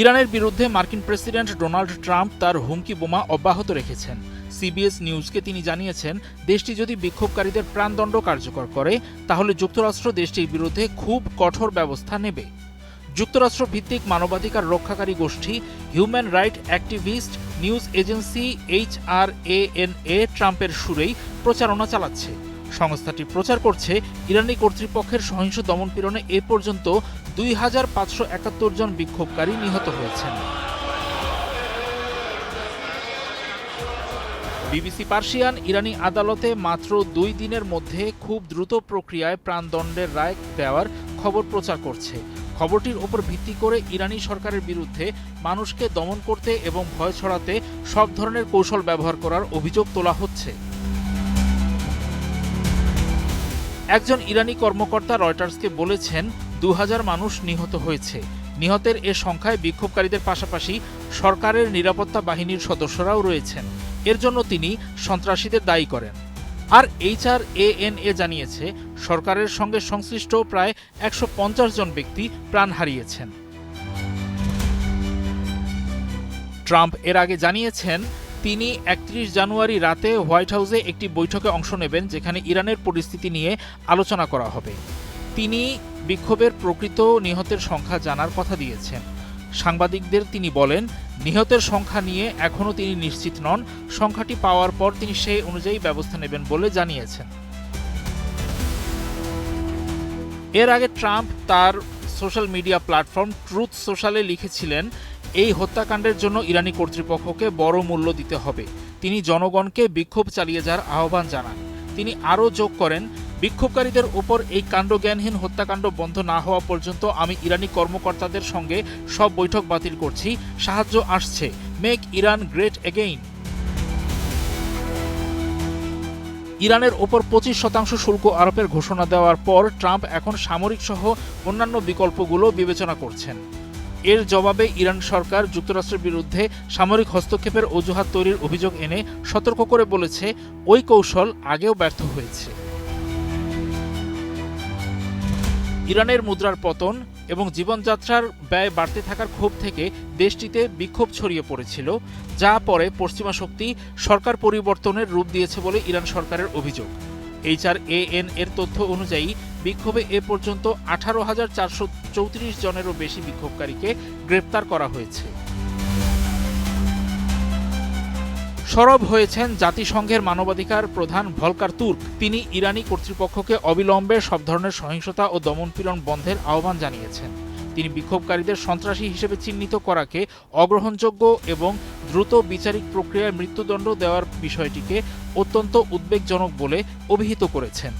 ইরানের বিরুদ্ধে মার্কিন প্রেসিডেন্ট ডোনাল্ড ট্রাম্প তার হুমকি বোমা অব্যাহত রেখেছেন। সিবিএস নিউজকে তিনি জানিয়েছেন, দেশটি যদি বিক্ষোভকারীদের প্রাণদণ্ড কার্যকর করে তাহলে যুক্তরাষ্ট্র দেশটির বিরুদ্ধে খুব কঠোর ব্যবস্থা নেবে। যুক্তরাষ্ট্র ভিত্তিক মানবাধিকার রক্ষাকারী গোষ্ঠী human right activist news agency HRANA ট্রাম্পের সুরেই প্রচারণা চালাচ্ছে। সংস্থাটি প্রচার করছে, ইরানি কর্তৃপক্ষের সহিংস দমনপীড়নে এ পর্যন্ত 2571 জন বিক্ষোভকারী নিহত হয়েছেন। বিবিসি পার্সিয়ান ইরানি আদালতে মাত্র 2 দিনের মধ্যে খুব দ্রুত প্রক্রিয়ায় প্রাণদণ্ডের রায় দেওয়ার খবর প্রচার করছে। খবরটির উপর ভিত্তি করে ইরানি সরকারের বিরুদ্ধে মানুষকে দমন করতে এবং ভয় ছড়াতে সব ধরনের কৌশল ব্যবহার করার অভিযোগ তোলা হচ্ছে। একজন ইরানি কর্মকর্তা রয়টার্সকে বলেছেন, 2000 মানুষ নিহত হয়েছে। নিহতের এ সংখ্যায় বিক্ষোভকারীদের পাশাপাশি সরকারের নিরাপত্তা বাহিনীর সদস্যরাও রয়েছেন। এর জন্য তিনি সন্ত্রাসীদের দায়ী করেন। আর HRANA জানিয়েছে, সরকারের সঙ্গে সংশ্লিষ্ট প্রায় 150 জন ব্যক্তি প্রাণ হারিয়েছেন। ট্রাম্প এর আগে জানিয়েছেন, তিনি 31 জানুয়ারি রাতে হোয়াইট হাউসে একটি বৈঠকে অংশ নেবেন, যেখানে ইরানের পরিস্থিতি নিয়ে আলোচনা করা হবে। তিনি বিক্ষোভের প্রকৃত নিহতের সংখ্যা জানার কথা দিয়েছেন। সাংবাদিকদের তিনি বলেন, নিহতের সংখ্যা নিয়ে এখনও তিনি নিশ্চিত নন। সংখ্যাটি পাওয়ার পর তিনি সেই অনুযায়ী ব্যবস্থা নেবেন বলে জানিয়েছেন। এর আগে ট্রাম্প তার সোশ্যাল মিডিয়া প্ল্যাটফর্ম ট্রুথ সোশ্যালে লিখেছিলেন, এই হত্যাকাণ্ডের জন্য ইরানি কর্তৃপক্ষকে বড় মূল্য দিতে হবে। তিনি জনগণকে বিক্ষোভ চালিয়ে যাওয়ার আহ্বান জানান। তিনি আরও যোগ করেন, বিক্ষোভকারীদের উপর এই কাণ্ডজ্ঞানহীন হত্যাকাণ্ড বন্ধ না হওয়া পর্যন্ত আমি ইরানি কর্মকর্তাদের সঙ্গে সব বৈঠক বাতিল করছি। সাহায্য আসছে। Make Iran great again. ইরানের ওপর 25% শুল্ক আরোপের ঘোষণা দেওয়ার পর ট্রাম্প এখন সামরিক সহ অন্যান্য বিকল্পগুলো বিবেচনা করছেন। এর জবাবে ইরান সরকার যুক্তরাষ্ট্রের বিরুদ্ধে সামরিক হস্তক্ষেপের অজুহাত তৈরির অভিযোগ এনে সতর্ক করে বলেছে, ওই কৌশল আগেও ব্যর্থ হয়েছে। ইরানের মুদ্রার পতন এবং জীবনযাত্রার ব্যয় বাড়তে থাকার ক্ষোভ থেকে দেশটিতে বিক্ষোভ ছড়িয়ে পড়েছিল, যা পরে পশ্চিমা শক্তি সরকার পরিবর্তনের রূপ দিয়েছে বলে ইরান সরকারের অভিযোগ। HRAN এর তথ্য অনুযায়ী বিক্ষোভে এ পর্যন্ত 18,434 জনেরও বেশি বিক্ষোভকারীকে গ্রেপ্তার করা হয়েছে। সরব হয়েছেন জাতিসংঘের মানবাধিকার প্রধান ভলকার তুর্ক। তিনি ইরানি কর্তৃপক্ষকে অবিলম্বে সব ধরনের সহিংসতা ও দমনপীড়ন বন্ধের আহ্বান জানিয়েছেন। তিনি বিক্ষোভকারীদের সন্ত্রাসী হিসেবে চিহ্নিত করাকে অগ্রহণযোগ্য এবং দ্রুত বিচারিক প্রক্রিয়ায় মৃত্যুদণ্ড দেওয়ার বিষয়টিকে অত্যন্ত উদ্বেগজনক বলে অভিহিত করেছেন।